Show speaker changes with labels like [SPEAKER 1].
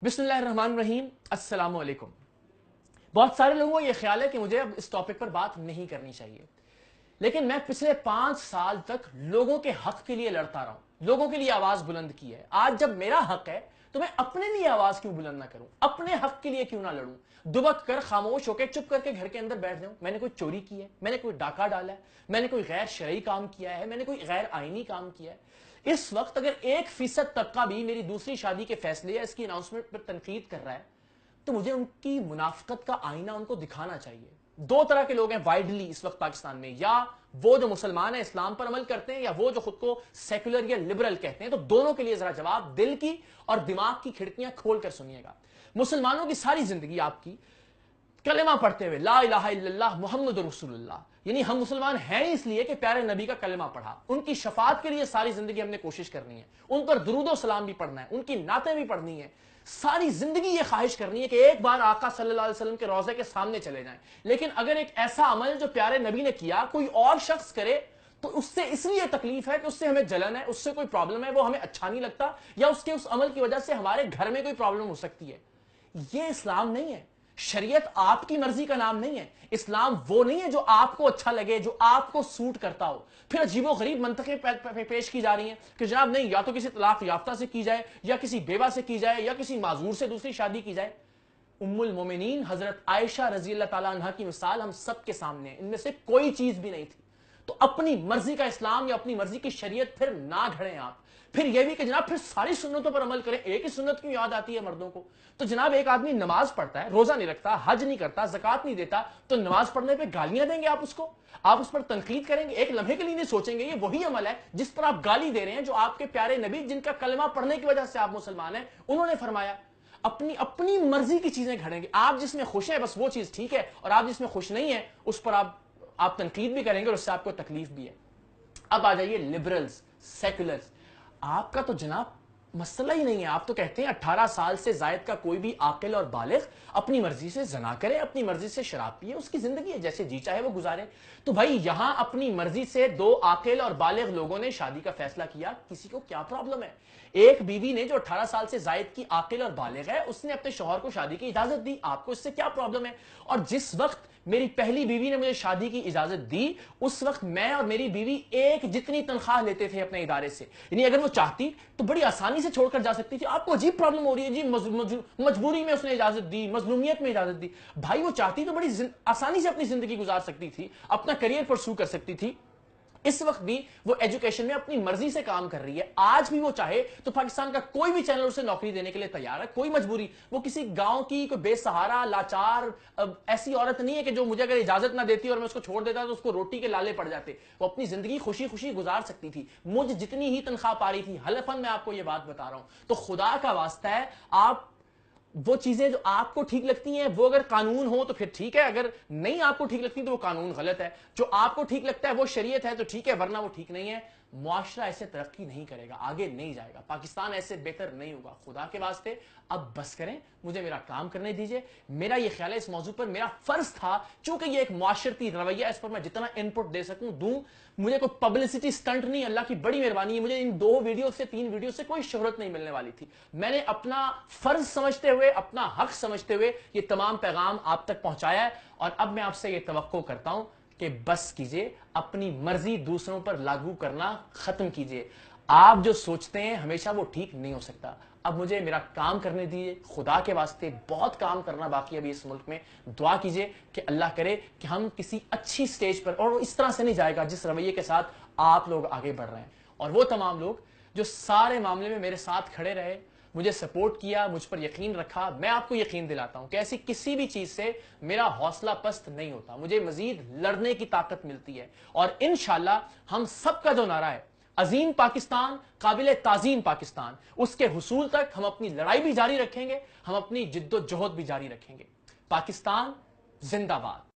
[SPEAKER 1] बिस्मिल्लाहिर्रहमानिर्रहीम, अस्सलाम वालेकुम। बहुत सारे लोगों को यह ख्याल है कि मुझे अब इस टॉपिक पर बात नहीं करनी चाहिए, लेकिन मैं पिछले 5 साल तक लोगों के हक के लिए लड़ता रहा हूं, लोगों के लिए आवाज बुलंद की है। आज जब मेरा हक है तो मैं अपने लिए आवाज क्यों बुलंद ना करूं, अपने हक के लिए क्यों ना लड़ूं? दुबक कर, खामोश होकर, चुप करके घर के अंदर बैठ जाऊं? मैंने कोई चोरी की है? मैंने कोई डाका डाला है? मैंने कोई गैर शरई काम किया है? मैंने कोई गैर आईनी काम किया है? इस वक्त अगर 1% तबका भी मेरी दूसरी शादी के फैसले या इसकी अनाउंसमेंट पर तनकीद कर रहा है तो मुझे उनकी मुनाफिकत का आईना उनको दिखाना चाहिए। दो तरह के लोग हैं वाइडली इस वक्त पाकिस्तान में, या वो जो मुसलमान है, इस्लाम पर अमल करते हैं, या वो जो खुद को सेकुलर या लिबरल कहते हैं। तो दोनों के लिए जरा जवाब दिल की और दिमाग की खिड़कियां खोल कर सुनिएगा। मुसलमानों की सारी जिंदगी आपकी कलेमा पढ़ते हुए ला इलाहा इल्लल्लाह मुहम्मद रसूलुल्लाह, यानी हम मुसलमान हैं इसलिए कि प्यारे नबी का कलेमा पढ़ा, उनकी शफात के लिए सारी जिंदगी हमने कोशिश करनी है, उन पर दुरूदो सलाम भी पढ़ना है, उनकी नातें भी पढ़नी है, सारी जिंदगी ये ख्वाहिश करनी है कि एक बार आका सल्लल्लाहु अलैहि वसल्लम के रोजे के सामने चले जाएं। लेकिन अगर एक ऐसा अमल जो प्यारे नबी ने किया कोई और शख्स करे तो उससे इसलिए तकलीफ है कि उससे हमें जलन है, उससे कोई प्रॉब्लम है, वो हमें अच्छा नहीं लगता, या उसके उस अमल की वजह से हमारे घर में कोई प्रॉब्लम हो सकती है। ये इस्लाम नहीं है। शरीयत आपकी मर्जी का नाम नहीं है। इस्लाम वो नहीं है जो आपको अच्छा लगे, जो आपको सूट करता हो। फिर अजीबो गरीब मंतखे पेश की जा रही हैं कि जनाब नहीं, या तो किसी तलाक याफ्ता से की जाए, या किसी बेवा से की जाए, या किसी माजूर से दूसरी शादी की जाए। उम्मुल मोमिनीन हजरत आयशा रजी अल्लाह ताला अन्हा की मिसाल हम सबके सामने है, इनमें से कोई चीज भी नहीं थी। तो अपनी मर्जी का इस्लाम या अपनी मर्जी की शरीयत फिर ना घड़ें आप। फिर यह भी कि जनाब फिर सारी सुन्नतों पर अमल करें, एक ही सुन्नत क्यों याद आती है मर्दों को? तो जनाब एक आदमी नमाज पढ़ता है, रोजा नहीं रखता, हज नहीं करता, ज़कात नहीं देता, तो नमाज पढ़ने पे गालियां देंगे आप उसको? आप उस पर तनकीद करेंगे? एक लम्हे के लिए नहीं सोचेंगे ये वही अमल है जिस पर आप गाली दे रहे हैं, जो आपके प्यारे नबी जिनका कलमा पढ़ने की वजह से आप मुसलमान हैं, उन्होंने फरमाया। अपनी अपनी मर्जी की चीजें घड़ेंगे। आप जिसमें खुश हैं बस वो चीज ठीक है, और आप जिसमें खुश नहीं है उस पर आप तनकीद भी करेंगे और उससे आपको तकलीफ भी है। अब आ जाइए लिबरल्स, सेकुलर्स। आपका तो जनाब मसला ही नहीं है। आप तो कहते हैं 18 साल से जायद का कोई भी आकिल और बालिग अपनी मर्जी से जना करे, अपनी मर्जी से शराब पिए, उसकी जिंदगी है, जैसे जी चाहे वो गुजारे। तो भाई यहां अपनी मर्जी से दो आकिल और बालिग लोगों ने शादी का फैसला किया, किसी को क्या प्रॉब्लम है? एक बीवी ने जो 18 साल से जायद की आकिल और बालिग है, उसने अपने शौहर को शादी की इजाजत दी, आपको इससे क्या प्रॉब्लम है? और जिस वक्त मेरी पहली बीवी ने मुझे शादी की इजाजत दी, उस वक्त मैं और मेरी बीवी एक जितनी तनख्वाह लेते थे अपने इदारे से, यानी अगर वो चाहती तो बड़ी आसानी से छोड़कर जा सकती थी। आपको अजीब प्रॉब्लम हो रही है जी, मजबूरी में उसने इजाजत दी, मजलूमियत में इजाजत दी। भाई वो चाहती तो बड़ी आसानी से अपनी जिंदगी गुजार सकती थी, अपना करियर परस्यू कर सकती थी। इस वक्त भी वो एजुकेशन में अपनी मर्जी से काम कर रही है। आज भी वो चाहे तो पाकिस्तान का कोई भी चैनल उसे नौकरी देने के लिए तैयार है, कोई मजबूरी। वो किसी गांव की कोई बेसहारा लाचार ऐसी औरत नहीं है कि जो मुझे अगर इजाजत ना देती और मैं उसको छोड़ देता तो उसको रोटी के लाले पड़ जाते। वो अपनी जिंदगी खुशी खुशी गुजार सकती थी, मुझ जितनी ही तनख्वाह पा रही थी। हलफन मैं आपको ये बात बता रहा हूं। तो खुदा का वास्ता है, आप वो चीजें जो आपको ठीक लगती हैं वो अगर कानून हो तो फिर ठीक है, अगर नहीं आपको ठीक लगती तो वो कानून गलत है। जो आपको ठीक लगता है वो शरीयत है तो ठीक है, वरना वो ठीक नहीं है। मुआशरा ऐसे तरक्की नहीं करेगा, आगे नहीं जाएगा, पाकिस्तान ऐसे बेहतर नहीं होगा। खुदा के वास्ते अब बस करें, मुझे मेरा काम करने दीजिए। मेरा ये ख्याल है इस मौजू पर मेरा फर्ज था, चूंकि ये एक मुआशरती रवैया, इस पर मैं जितना इनपुट दे सकूं दूं। मुझे कोई पब्लिसिटी स्टंट नहीं, अल्लाह की बड़ी मेहरबानी है, मुझे इन 2 वीडियो से 3 वीडियो से कोई शोहरत नहीं मिलने वाली थी। मैंने अपना फर्ज समझते हुए, अपना हक समझते हुए ये तमाम पैगाम आप तक पहुंचाया है। और अब मैं आपसे ये तवक्को करता हूं कि बस कीजिए, अपनी मर्जी दूसरों पर लागू करना खत्म कीजिए। आप जो सोचते हैं हमेशा वो ठीक नहीं हो सकता। अब मुझे मेरा काम करने दीजिए, खुदा के वास्ते बहुत काम करना बाकी है अभी इस मुल्क में। दुआ कीजिए कि अल्लाह करे कि हम किसी अच्छी स्टेज पर, और वो इस तरह से नहीं जाएगा जिस रवैये के साथ आप लोग आगे बढ़ रहे हैं। और वो तमाम लोग जो सारे मामले में मेरे साथ खड़े रहे, मुझे सपोर्ट किया, मुझ पर यकीन रखा, मैं आपको यकीन दिलाता हूं कि ऐसी किसी भी चीज से मेरा हौसला पस्त नहीं होता, मुझे मजीद लड़ने की ताकत मिलती है। और इंशाल्लाह हम सबका जो नारा है, अजीम पाकिस्तान, काबिल ताजीम पाकिस्तान, उसके हुसूल तक हम अपनी लड़ाई भी जारी रखेंगे, हम अपनी जिद्दोजहद भी जारी रखेंगे। पाकिस्तान जिंदाबाद।